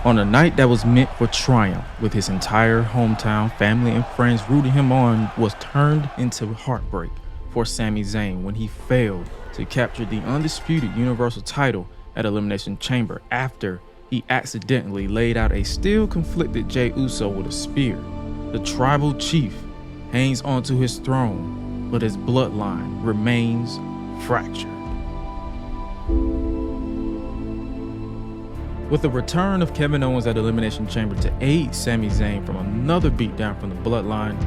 On a night that was meant for triumph, with his entire hometown, family, and friends rooting him on, was turned into heartbreak for Sami Zayn when he failed to capture the undisputed Universal title at Elimination Chamber after he accidentally laid out a still conflicted Jey Uso with a spear. The tribal chief hangs onto his throne, but his bloodline remains fractured. With the return of Kevin Owens at Elimination Chamber to aid Sami Zayn from another beatdown from the Bloodline,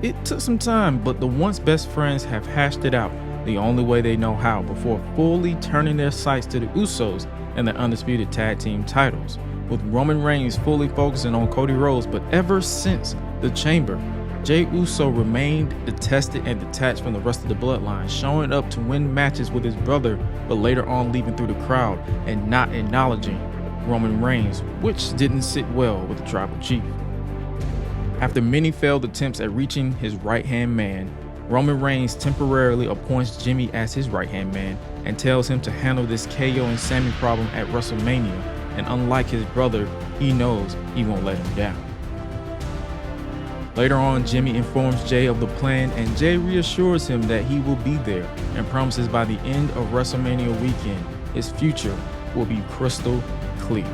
it took some time, but the once best friends have hashed it out the only way they know how before fully turning their sights to the Usos and the undisputed tag team titles, with Roman Reigns fully focusing on Cody Rhodes. But ever since the Chamber, Jey Uso remained detested and detached from the rest of the Bloodline, showing up to win matches with his brother, but later on leaving through the crowd and not acknowledging Roman Reigns, which didn't sit well with the tribal chief. After many failed attempts at reaching his right-hand man, Roman Reigns temporarily appoints Jimmy as his right-hand man and tells him to handle this KO and Sami problem at WrestleMania, and unlike his brother, he knows he won't let him down. Later on, Jimmy informs Jey of the plan, and Jey reassures him that he will be there and promises by the end of WrestleMania weekend, his future will be crystal clear.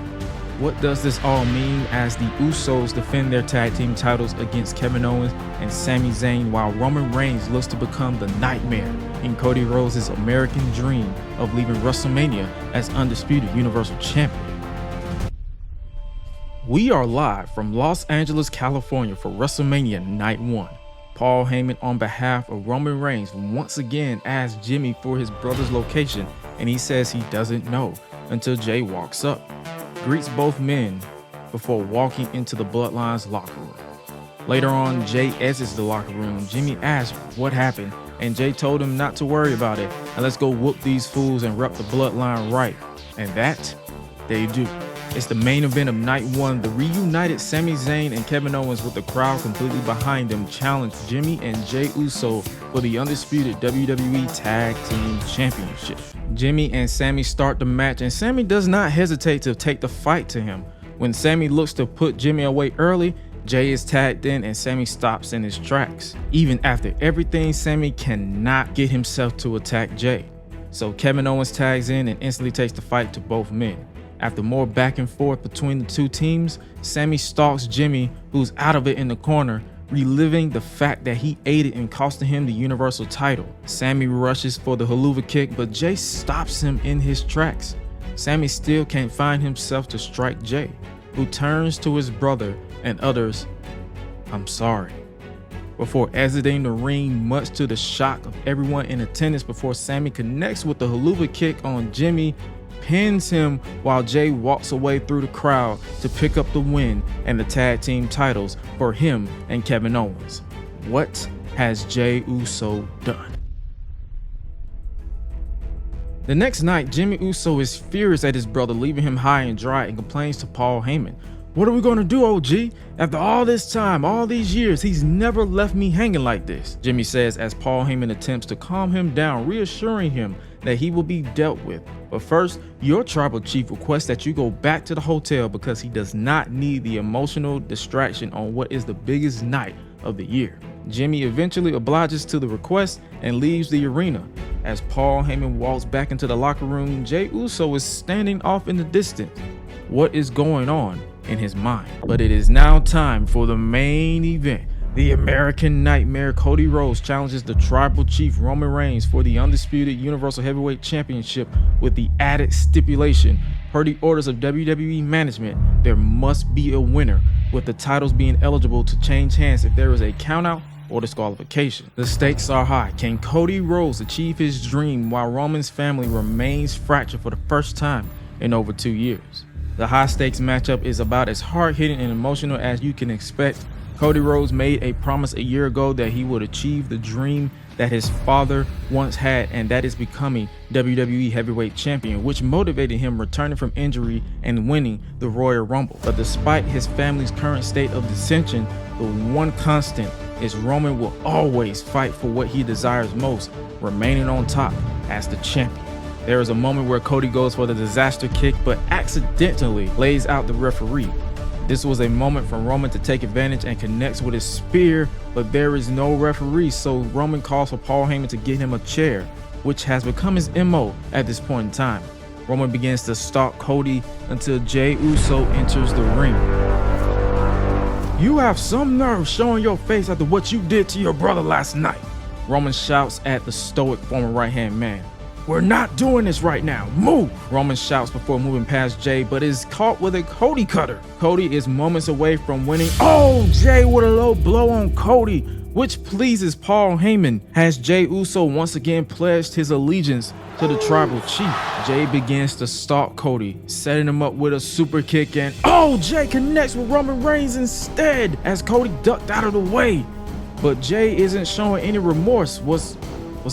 What does this all mean as the Usos defend their tag team titles against Kevin Owens and Sami Zayn, while Roman Reigns looks to become the nightmare in Cody Rhodes' American dream of leaving WrestleMania as undisputed Universal Champion? We are live from Los Angeles, California for WrestleMania Night One. Paul Heyman, on behalf of Roman Reigns, once again asks Jimmy for his brother's location, and he says he doesn't know until Jey walks up, greets both men before walking into the Bloodline's locker room. Later on, Jey exits the locker room. Jimmy asks what happened, and Jey told him not to worry about it, and let's go whoop these fools and rep the Bloodline right. And that they do. It's the main event of Night One. The reunited Sami Zayn and Kevin Owens, with the crowd completely behind them, challenge Jimmy and Jey Uso for the undisputed WWE Tag Team Championship. Jimmy and Sami start the match, and Sami does not hesitate to take the fight to him. When Sami looks to put Jimmy away early, Jey is tagged in and Sami stops in his tracks. Even after everything, Sami cannot get himself to attack Jey. So Kevin Owens tags in and instantly takes the fight to both men. After more back and forth between the two teams, Sami stalks Jimmy, who's out of it in the corner, reliving the fact that he aided in costing him the Universal title. Sami rushes for the haluva kick, but Jey stops him in his tracks. Sami still can't find himself to strike Jey, who turns to his brother and utters, "I'm sorry," before exiting the ring, much to the shock of everyone in attendance, before Sami connects with the haluva kick on Jimmy, pins him while Jey walks away through the crowd to pick up the win and the tag team titles for him and Kevin Owens. What has Jey Uso done? The next night, Jimmy Uso is furious at his brother leaving him high and dry and complains to Paul Heyman. "What are we gonna do, OG? After all this time, all these years, he's never left me hanging like this," Jimmy says as Paul Heyman attempts to calm him down, reassuring him that he will be dealt with. But first, your tribal chief requests that you go back to the hotel because he does not need the emotional distraction on what is the biggest night of the year. Jimmy eventually obliges to the request and leaves the arena. As Paul Heyman walks back into the locker room, Jey Uso is standing off in the distance. What is going on in his mind? But it is now time for the main event. The American Nightmare Cody Rhodes challenges the tribal chief Roman Reigns for the undisputed Universal Heavyweight Championship, with the added stipulation, per the orders of WWE management, there must be a winner, with the titles being eligible to change hands if there is a countout or disqualification. The stakes are high. Can Cody Rhodes achieve his dream while Roman's family remains fractured for the first time in over 2 years? The high stakes matchup is about as hard-hitting and emotional as you can expect. Cody Rhodes made a promise a year ago that he would achieve the dream that his father once had, and that is becoming WWE Heavyweight Champion, which motivated him returning from injury and winning the Royal Rumble. But despite his family's current state of dissension, the one constant is Roman will always fight for what he desires most, remaining on top as the champion. There is a moment where Cody goes for the disaster kick but accidentally lays out the referee. This was a moment for Roman to take advantage and connects with his spear, but there is no referee, so Roman calls for Paul Heyman to get him a chair, which has become his MO at this point in time. Roman begins to stalk Cody until Jey Uso enters the ring. "You have some nerve showing your face after what you did to your brother last night," Roman shouts at the stoic former right-hand man. "We're not doing this right now. Move!" Roman shouts before moving past Jey, but is caught with a Cody cutter. Cody is moments away from winning. Oh, Jey with a low blow on Cody, which pleases Paul Heyman, as Jey Uso once again pledged his allegiance to the tribal chief. Jey begins to stalk Cody, setting him up with a super kick, and oh, Jey connects with Roman Reigns instead as Cody ducked out of the way. But Jey isn't showing any remorse. Was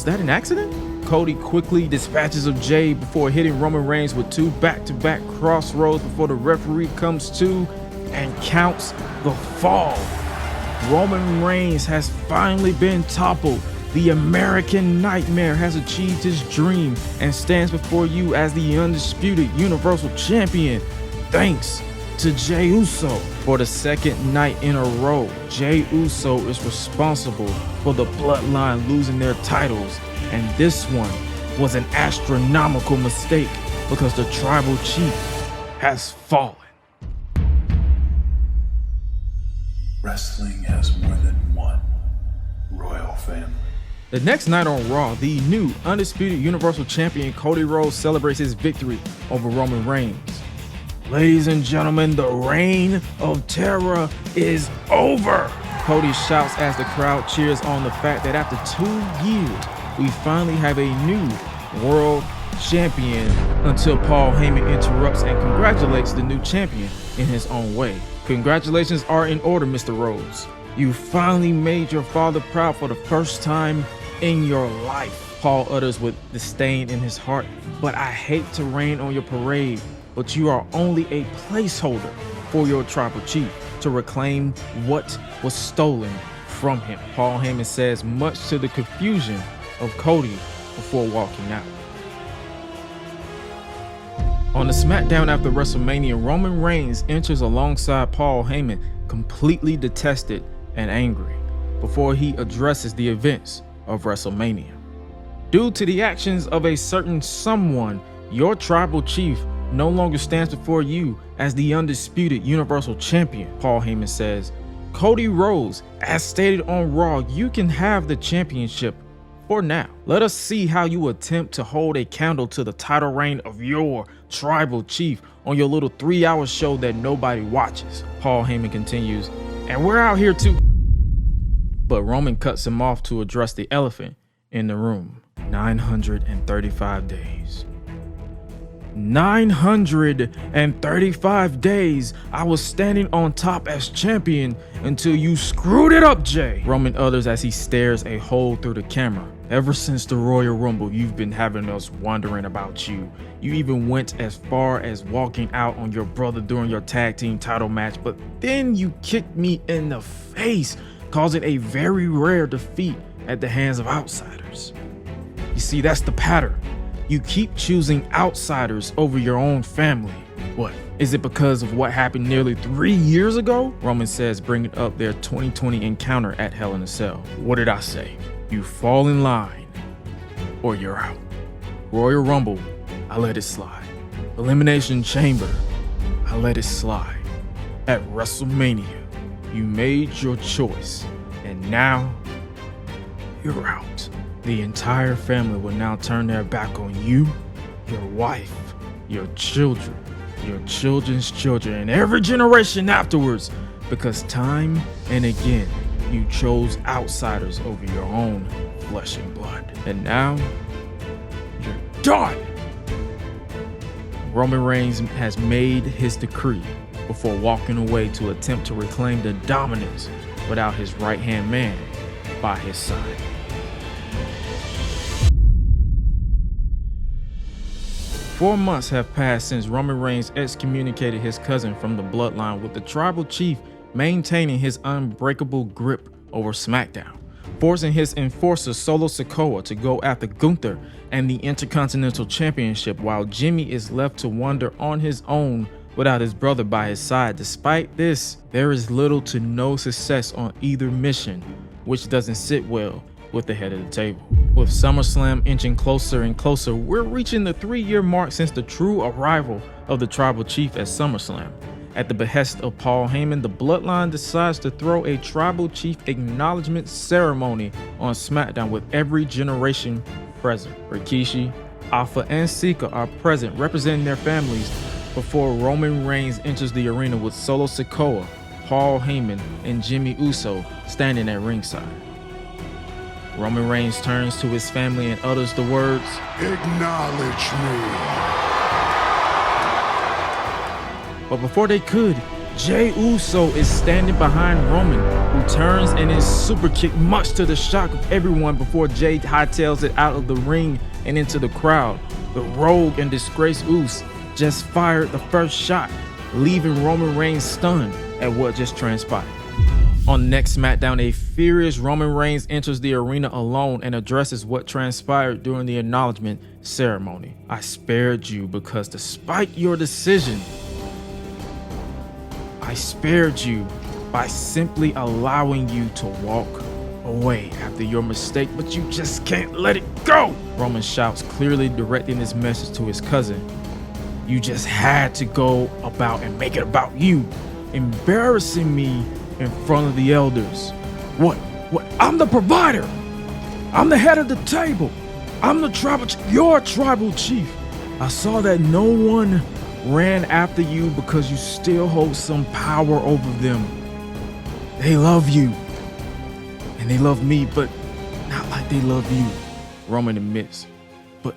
that an accident? Cody quickly dispatches of Jey before hitting Roman Reigns with 2 back-to-back crossroads before the referee comes to and counts the fall. Roman Reigns has finally been toppled. The American Nightmare has achieved his dream and stands before you as the undisputed Universal Champion, thanks to Jey Uso. For the second night in a row, Jey Uso is responsible for the Bloodline losing their titles, and this one was an astronomical mistake because the tribal chief has fallen. Wrestling has more than one royal family. The next night on Raw, the new undisputed Universal Champion Cody Rhodes celebrates his victory over Roman Reigns. "Ladies and gentlemen, the reign of terror is over," Cody shouts as the crowd cheers on the fact that after 2 years, we finally have a new world champion, until Paul Heyman interrupts and congratulates the new champion in his own way. "Congratulations are in order, Mr. Rhodes. You finally made your father proud for the first time in your life," Paul utters with disdain in his heart. "But I hate to rain on your parade, but you are only a placeholder for your tribal chief to reclaim what was stolen from him," Paul Heyman says, much to the confusion of Cody before walking out. On the SmackDown after WrestleMania, Roman Reigns enters alongside Paul Heyman, completely detested and angry, before he addresses the events of WrestleMania. "Due to the actions of a certain someone, your tribal chief no longer stands before you as the undisputed Universal Champion," Paul Heyman says. "Cody Rhodes, as stated on Raw, you can have the championship for now. Let us see how you attempt to hold a candle to the title reign of your tribal chief on your little 3-hour show that nobody watches," Paul Heyman continues. "And we're out here too." But Roman cuts him off to address the elephant in the room. 935 days. 935 days I was standing on top as champion until you screwed it up, Jey, Roman utters as he stares a hole through the camera. "Ever since the Royal Rumble, you've been having us wondering about you. You even went as far as walking out on your brother during your tag team title match, but then you kicked me in the face, causing a very rare defeat at the hands of outsiders. You see, that's the pattern. You keep choosing outsiders over your own family. What? Is it because of what happened nearly 3 years ago?" Roman says, bringing up their 2020 encounter at Hell in a Cell. "What did I say? You fall in line or you're out. Royal Rumble, I let it slide. Elimination Chamber, I let it slide. At WrestleMania, you made your choice, and now you're out. The entire family will now turn their back on you, your wife, your children, your children's children, and every generation afterwards, because time and again you chose outsiders over your own flesh and blood. And now you're done." Roman Reigns has made his decree before walking away to attempt to reclaim the dominance without his right-hand man by his side. Four months have passed since Roman Reigns excommunicated his cousin from the Bloodline, with the tribal chief maintaining his unbreakable grip over SmackDown. forcing his enforcer Solo Sikoa to go after Gunther and the Intercontinental Championship, while Jimmy is left to wander on his own without his brother by his side. Despite this, there is little to no success on either mission, which doesn't sit well with the head of the table. With SummerSlam inching closer and closer, we're reaching the 3-year mark since the true arrival of the Tribal Chief at SummerSlam. At the behest of Paul Heyman, the Bloodline decides to throw a Tribal Chief acknowledgement ceremony on SmackDown with every generation present. Rikishi, Alpha, and Sika are present representing their families before Roman Reigns enters the arena with Solo Sikoa, Paul Heyman, and Jey Uso standing at ringside. Roman Reigns turns to his family and utters the words, Acknowledge me. but before they could, Jey Uso is standing behind Roman, who turns and is super kicked, much to the shock of everyone, before Jey hightails it out of the ring and into the crowd. The rogue and disgraced Uso just fired the first shot, leaving Roman Reigns stunned at what just transpired. On next SmackDown, a furious Roman Reigns enters the arena alone and addresses what transpired during the acknowledgement ceremony. I spared you because despite your decision, I spared you by simply allowing you to walk away after your mistake, but you just can't let it go. Roman shouts, clearly directing his message to his cousin. You just had to go about and make it about you, embarrassing me in front of the elders. What? I'm the provider. I'm the head of the table. I'm the your tribal chief. I saw that no one ran after you because you still hold some power over them. They love you. And they love me, but not like they love you. Roman admits, but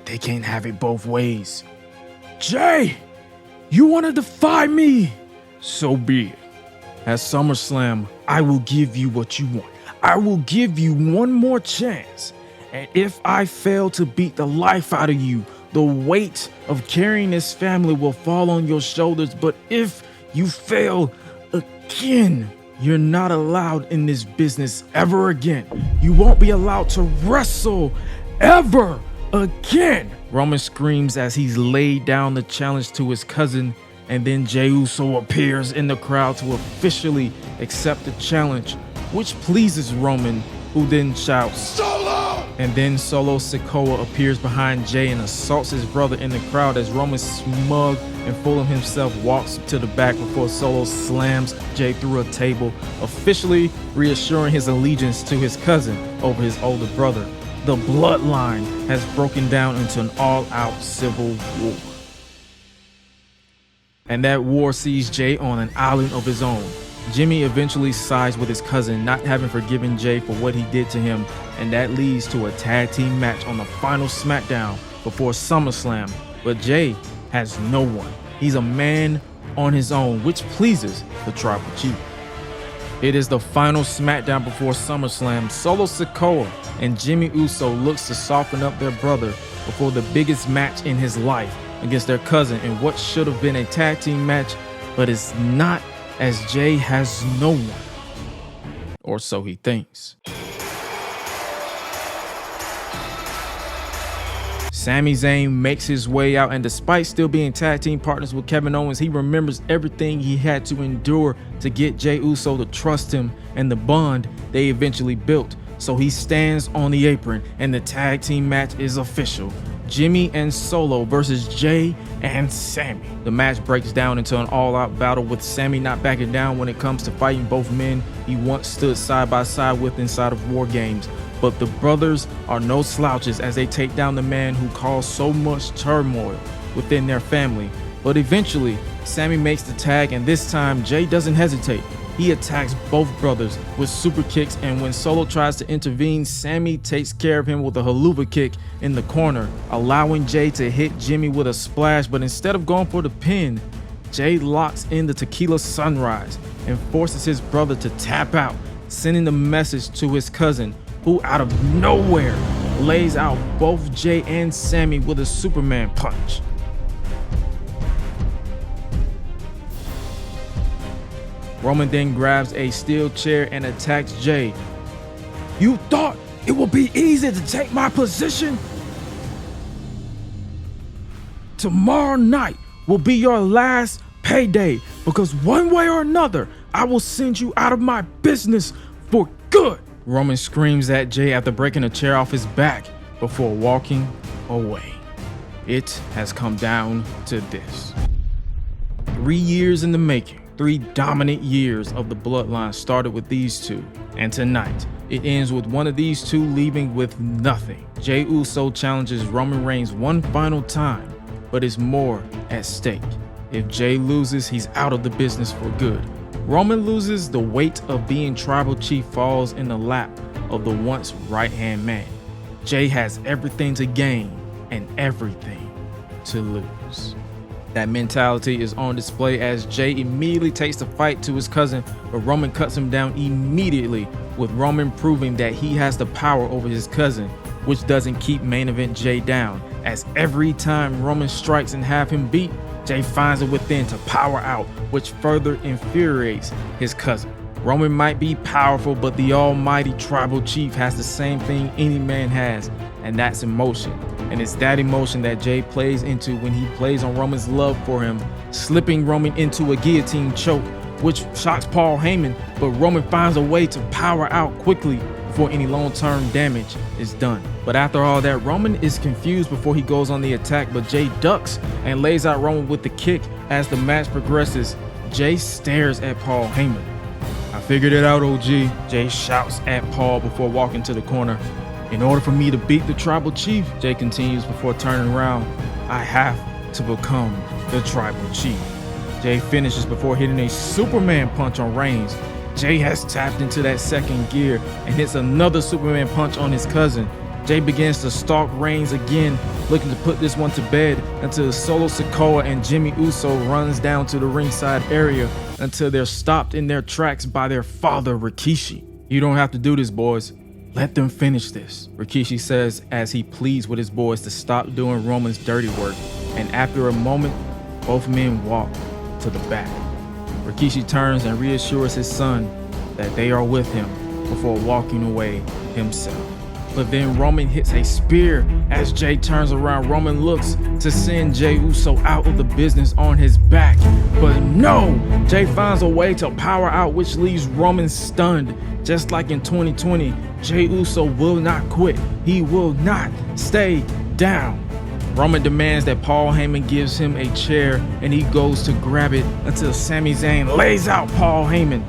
they can't have it both ways. Jey, you want to defy me? So be it. At SummerSlam, I will give you what you want. I will give you one more chance. And if I fail to beat the life out of you, the weight of carrying this family will fall on your shoulders. But if you fail again, you're not allowed in this business ever again. You won't be allowed to wrestle ever again. Roman screams as he's laid down the challenge to his cousin, and then Jey Uso appears in the crowd to officially accept the challenge, which pleases Roman, who then shouts, Solo! And then Solo Sikoa appears behind Jey and assaults his brother in the crowd as Roman, smug and full of himself, walks to the back before Solo slams Jey through a table, officially reassuring his allegiance to his cousin over his older brother. The Bloodline has broken down into an all-out civil war. And that war sees Jey on an island of his own. Jimmy eventually sides with his cousin, not having forgiven Jey for what he did to him, and that leads to a tag team match on the Final SmackDown before SummerSlam. But Jey has no one. He's a man on his own, which pleases the Tribal Chief. It is the Final SmackDown before SummerSlam. Solo Sikoa and Jey Uso looks to soften up their brother before the biggest match in his life against their cousin in what should have been a tag team match, but it's not, as Jey has no one. Or so he thinks. Sami Zayn makes his way out, and despite still being tag team partners with Kevin Owens, he remembers everything he had to endure to get Jey Uso to trust him and the bond they eventually built. So he stands on the apron and the tag team match is official. Jimmy and Solo versus Jey and Sami. The match breaks down into an all-out battle, with Sami not backing down when it comes to fighting both men he once stood side by side with inside of War Games. But the brothers are no slouches as they take down the man who caused so much turmoil within their family. But eventually, Sami makes the tag, and this time Jey doesn't hesitate. He attacks both brothers with super kicks, and when Solo tries to intervene, Sami takes care of him with a haluva kick in the corner, allowing Jey to hit Jimmy with a splash. But instead of going for the pin, Jey locks in the Tequila Sunrise and forces his brother to tap out, sending the message to his cousin, who out of nowhere lays out both Jey and Sami with a Superman punch. Roman then grabs a steel chair and attacks Jey, You thought it would be easy to take my position? Tomorrow night will be your last payday, because one way or another, I will send you out of my business for good. Roman screams at Jey after breaking a chair off his back before walking away. It has come down to this. 3 years in the making. 3 dominant years of the Bloodline started with these two, and tonight it ends with one of these two leaving with nothing. Jey Uso challenges Roman Reigns one final time, but it's more at stake. If Jey loses, he's out of the business for good. Roman loses, the weight of being tribal chief falls in the lap of the once right-hand man. Jey has everything to gain and everything to lose. That mentality is on display as Jey immediately takes the fight to his cousin, but Roman cuts him down immediately, with Roman proving that he has the power over his cousin, which doesn't keep main event Jey down, as every time Roman strikes and have him beat, Jey finds it within to power out, which further infuriates his cousin. Roman might be powerful, but the almighty tribal chief has the same thing any man has, and that's emotion. And it's that emotion that Jey plays into when he plays on Roman's love for him, slipping Roman into a guillotine choke, which shocks Paul Heyman, but Roman finds a way to power out quickly before any long-term damage is done. But after all that, Roman is confused before he goes on the attack, but Jey ducks and lays out Roman with the kick. As the match progresses, Jey stares at Paul Heyman. "I figured it out, OG," Jey shouts at Paul before walking to the corner. "In order for me to beat the tribal chief," Jey continues before turning around, "I have to become the tribal chief." Jey finishes before hitting a Superman punch on Reigns. Jey has tapped into that second gear and hits another Superman punch on his cousin. Jey begins to stalk Reigns again, looking to put this one to bed, until Solo Sikoa and Jimmy Uso runs down to the ringside area until they're stopped in their tracks by their father, Rikishi. "You don't have to do this, boys. Let them finish this," Rikishi says as he pleads with his boys to stop doing Roman's dirty work, and after a moment, both men walk to the back. Rikishi turns and reassures his son that they are with him before walking away himself. But then Roman hits a spear as Jey turns around. Roman looks to send Jey Uso out of the business on his back, but no! Jey finds a way to power out, which leaves Roman stunned. Just like in 2020, Jey Uso will not quit. He will not stay down. Roman demands that Paul Heyman gives him a chair, and he goes to grab it until Sami Zayn lays out Paul Heyman.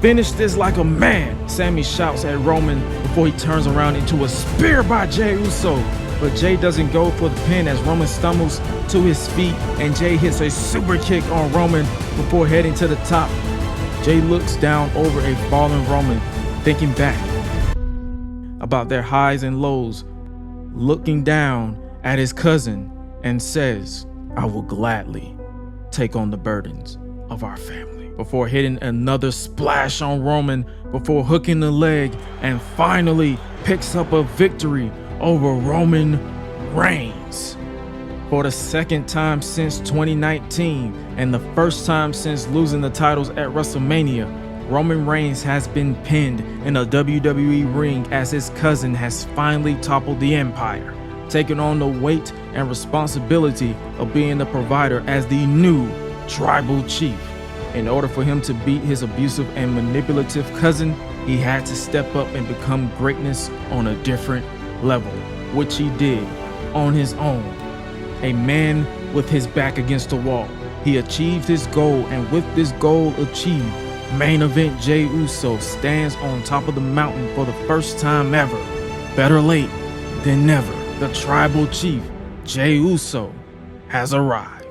"Finish this like a man," Sami shouts at Roman before he turns around into a spear by Jey Uso. But Jey doesn't go for the pin as Roman stumbles to his feet, and Jey hits a super kick on Roman before heading to the top. Jey looks down over a fallen Roman, thinking back about their highs and lows, looking down at his cousin and says, "I will gladly take on the burdens of our family," before hitting another splash on Roman before hooking the leg, and finally picks up a victory over Roman Reigns. For the second time since 2019 and the first time since losing the titles at WrestleMania, Roman Reigns has been pinned in a WWE ring as his cousin has finally toppled the empire, taking on the weight and responsibility of being the provider as the new tribal chief. In order for him to beat his abusive and manipulative cousin, he had to step up and become greatness on a different level, which he did on his own. A man with his back against the wall, he achieved his goal, and with this goal achieved, main event Jey Uso stands on top of the mountain for the first time ever. Better late than never. The tribal chief, Jey Uso, has arrived.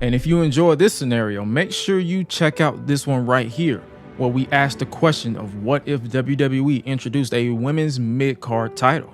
And if you enjoyed this scenario, make sure you check out this one right here, where we asked the question of what if WWE introduced a women's mid-card title.